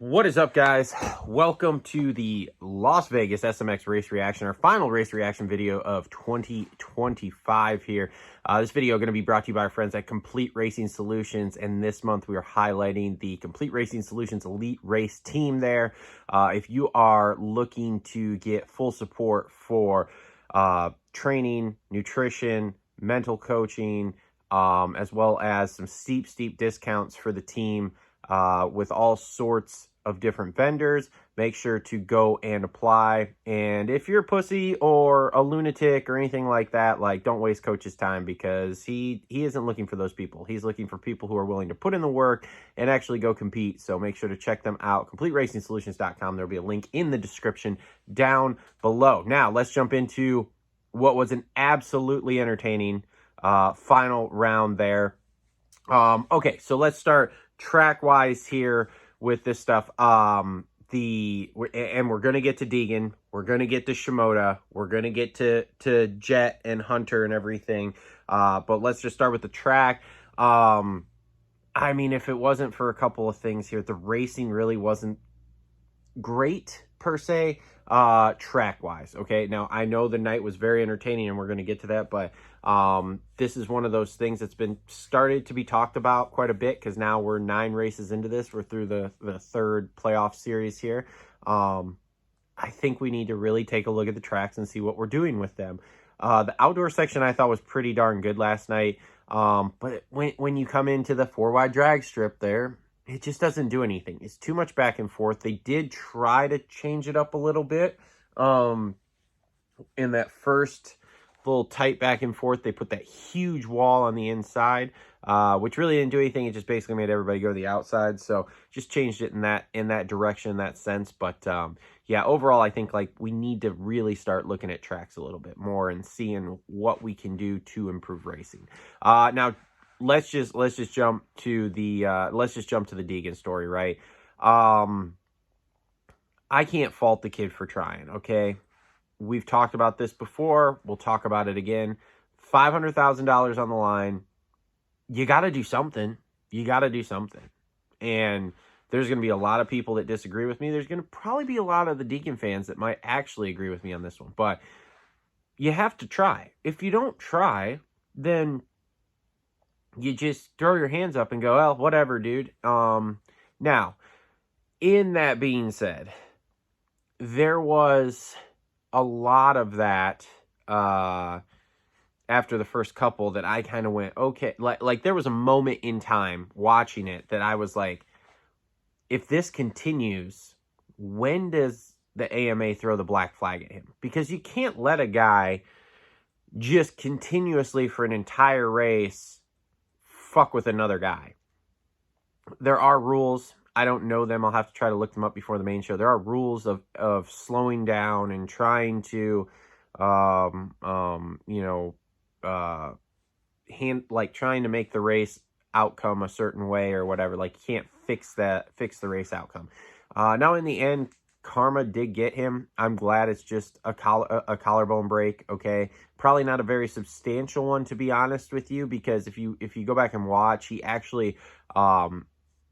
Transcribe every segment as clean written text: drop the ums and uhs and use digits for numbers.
What is up, guys? Welcome to the Las Vegas SMX race reaction, our final race reaction video of 2025 here. This video is going to be brought to you by our friends at Complete Racing Solutions, and this month we are highlighting the Complete Racing Solutions Elite Race team there. If you are looking to get full support for training, nutrition, mental coaching, as well as some steep discounts for the team, with all sorts of different vendors, make sure to go and apply. And if you're a pussy or a lunatic or anything like that, like, don't waste coach's time, because he isn't looking for those people. He's looking for people who are willing to put in the work and actually go compete. So make sure to check them out. CompleteRacingSolutions.com. There'll be a link in the description down below. Now let's jump into what was an absolutely entertaining final round there. Okay, so let's start track wise here with this stuff. And we're gonna get to Degan, we're gonna get to Shimoda, we're gonna get to Jet and Hunter and everything. But let's just start with the track. I mean, if it wasn't for a couple of things here, the racing really wasn't great per se, track wise. Okay, now I know the night was very entertaining and we're going to get to that, but this is one of those things that's been started to be talked about quite a bit, because now we're 9 races into this. We're through the third playoff series here. I think we need to really take a look at the tracks and see what we're doing with them. The outdoor section I thought was pretty darn good last night, but when you come into the 4-wide drag strip there, it just doesn't do anything. It's too much back and forth. They did try to change it up a little bit. In that first little tight back and forth, they put that huge wall on the inside, which really didn't do anything. It just basically made everybody go to the outside. So just changed it in that direction, in that sense. But yeah, overall, I think like we need to really start looking at tracks a little bit more and seeing what we can do to improve racing. Now, let's just jump to the Deegan story, right? I can't fault the kid for trying, okay? We've talked about this before. We'll talk about it again. $500,000 on the line. You got to do something. You got to do something. And there's going to be a lot of people that disagree with me. There's going to probably be a lot of the Deegan fans that might actually agree with me on this one. But you have to try. If you don't try, then you just throw your hands up and go, well, whatever, dude. Now, in that being said, there was a lot of that after the first couple that I kind of went, okay. Like there was a moment in time watching it that I was like, if this continues, when does the AMA throw the black flag at him? Because you can't let a guy just continuously for an entire race fuck with another guy. There are rules. I don't know them. I'll have to try to look them up before the main show. There are rules of slowing down and trying to, trying to make the race outcome a certain way or whatever. Like, you can't fix the race outcome. Now, in the end, karma did get him. I'm glad it's just a collarbone break, okay? Probably not a very substantial one, to be honest with you, because if you go back and watch, he actually,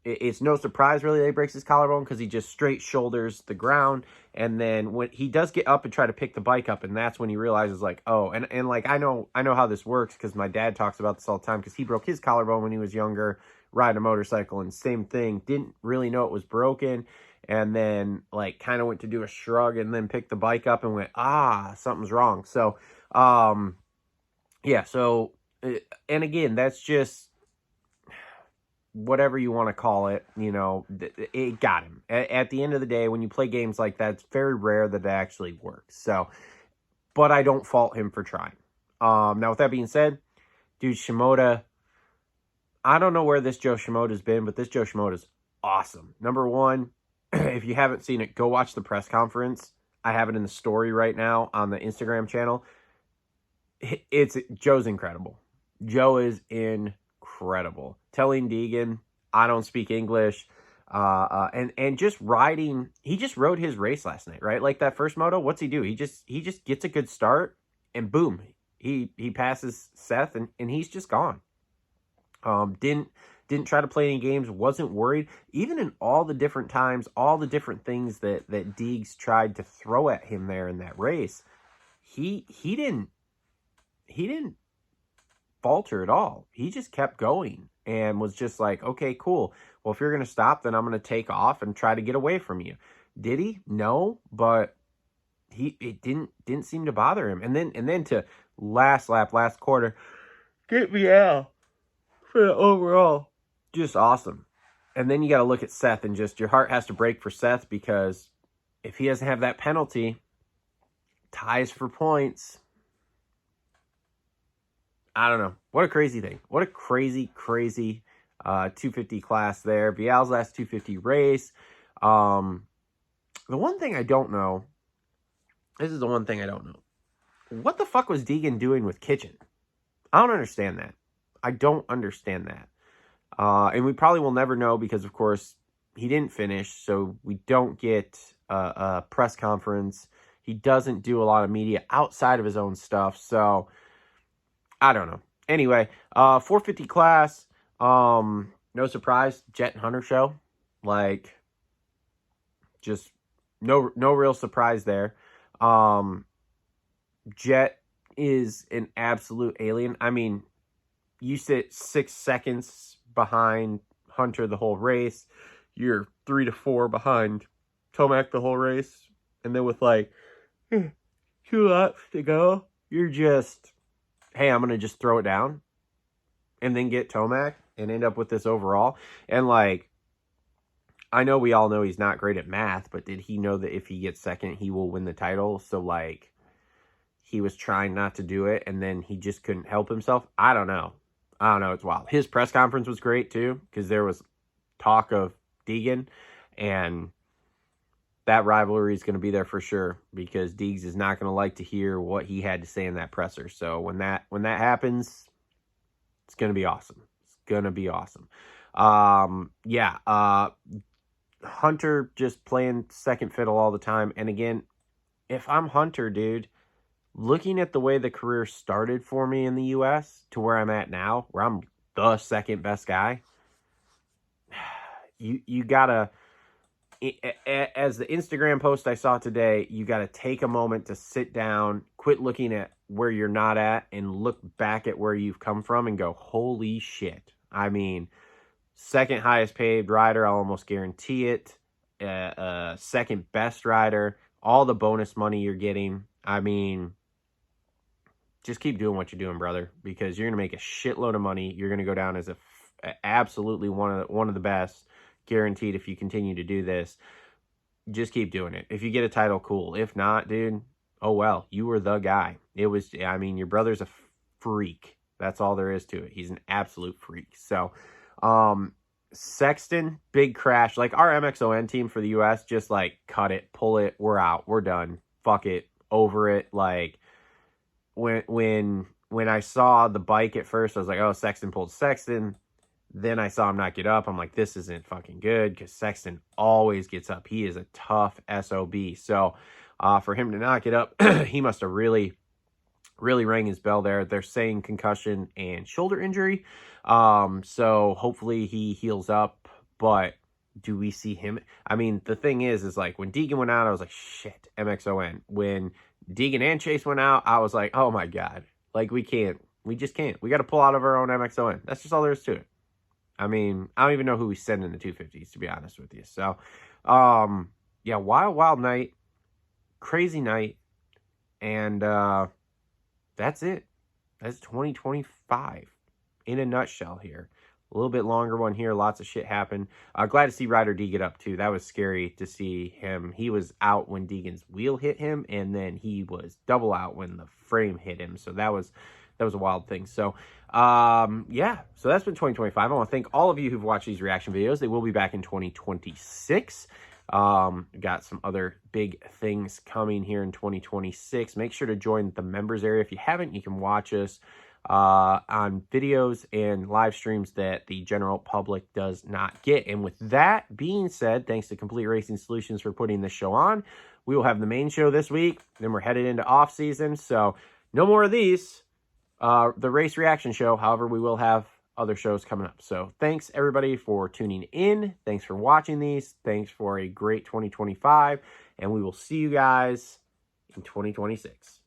it's no surprise really that he breaks his collarbone, because he just straight shoulders the ground, and then when he does get up and try to pick the bike up, and that's when he realizes, like, oh, and like, I know how this works, because my dad talks about this all the time, because he broke his collarbone when he was younger, riding a motorcycle, and same thing, didn't really know it was broken, and then like kind of went to do a shrug and then picked the bike up and went, something's wrong. So yeah, so and again, that's just whatever you want to call it, you know, it got him. At the end of the day, when you play games like that, it's very rare that it actually works. So, but I don't fault him for trying. Now, with that being said, dude, Shimoda, I don't know where this Joe Shimoda's been, but this Joe Shimoda's awesome. Number one, if you haven't seen it, go watch the press conference. I have it in the story right now on the Instagram channel. Joe's incredible. Joe is incredible. Telling Degan, I don't speak English, and just riding. He just rode his race last night, right? Like that first moto. What's he do? He just gets a good start, and boom, he passes Seth, and he's just gone. Didn't Didn't try to play any games, wasn't worried. Even in all the different times, all the different things that Deegs tried to throw at him there in that race, he didn't falter at all. He just kept going and was just like, okay, cool. Well, if you're going to stop, then I'm going to take off and try to get away from you. Did he? No, but it didn't seem to bother him. And then to last lap, last quarter, get me out for the overall. Just awesome. And then you got to look at Seth, and just your heart has to break for Seth, because if he doesn't have that penalty, ties for points. I don't know. What a crazy thing. What a crazy 250 class there. Bial's last 250 race. The one thing I don't know, this is the one thing I don't know. What the fuck was Degan doing with Kitchen? I don't understand that. I don't understand that. And we probably will never know, because, of course, he didn't finish, so we don't get a press conference. He doesn't do a lot of media outside of his own stuff, so I don't know. Anyway, 450 class, no surprise, Jet and Hunter show. Like, just no real surprise there. Jet is an absolute alien. I mean, you sit 6 seconds behind Hunter the whole race. You're 3 to 4 behind Tomac the whole race. And then with like 2 laps to go, you're just, hey, I'm going to just throw it down and then get Tomac and end up with this overall. And like, I know we all know he's not great at math, but did he know that if he gets second, he will win the title? So like, he was trying not to do it, and then he just couldn't help himself. I don't know. It's wild. His press conference was great too, because there was talk of Degan, and that rivalry is going to be there for sure, because Deegs is not going to like to hear what he had to say in that presser. So when that happens, it's going to be awesome. It's going to be awesome. Hunter just playing second fiddle all the time. And again, if I'm Hunter, dude, looking at the way the career started for me in the U.S. to where I'm at now, where I'm the second best guy, you gotta, as the Instagram post I saw today, you gotta take a moment to sit down, quit looking at where you're not at, and look back at where you've come from and go, holy shit. I mean, second highest paid rider, I'll almost guarantee it. Second best rider, all the bonus money you're getting. I mean, just keep doing what you're doing, brother, because you're going to make a shitload of money. You're going to go down as absolutely one of the best, guaranteed, if you continue to do this. Just keep doing it. If you get a title, cool. If not, dude, oh well, you were the guy. It was, I mean, your brother's a freak. That's all there is to it. He's an absolute freak. So, Sexton, big crash. Like, our MXON team for the US, just like, cut it, pull it, we're out, we're done, fuck it, over it. Like, when I saw the bike at first, I was like, oh, Sexton pulled Sexton. Then I saw him not get up. I'm like, this isn't fucking good, because Sexton always gets up. He is a tough SOB. So for him to not get up, he must have really rang his bell there. They're saying concussion and shoulder injury. So hopefully he heals up. But do we see him? I mean, the thing is like, when Deegan went out, I was like, shit, MXON. When Degan and Chase went out, I was like, oh my God. Like, we just can't. We got to pull out of our own MXON. That's just all there is to it. I mean, I don't even know who we send in the 250s, to be honest with you. So, yeah, wild night. Crazy night. And that's it. That's 2025 in a nutshell here. A little bit longer one here. Lots of shit happened. Glad to see Ryder D get up, too. That was scary to see him. He was out when Deegan's wheel hit him, and then he was double out when the frame hit him. So that was a wild thing. So, yeah. So that's been 2025. I want to thank all of you who've watched these reaction videos. They will be back in 2026. Got some other big things coming here in 2026. Make sure to join the members area. If you haven't, you can watch us on videos and live streams that the general public does not get. And with that being said, thanks to Complete Racing Solutions for putting this show on. We will have the main show this week. Then we're headed into off season. So no more of these, the race reaction show. However, we will have other shows coming up. So thanks everybody for tuning in. Thanks for watching these. Thanks for a great 2025. And we will see you guys in 2026.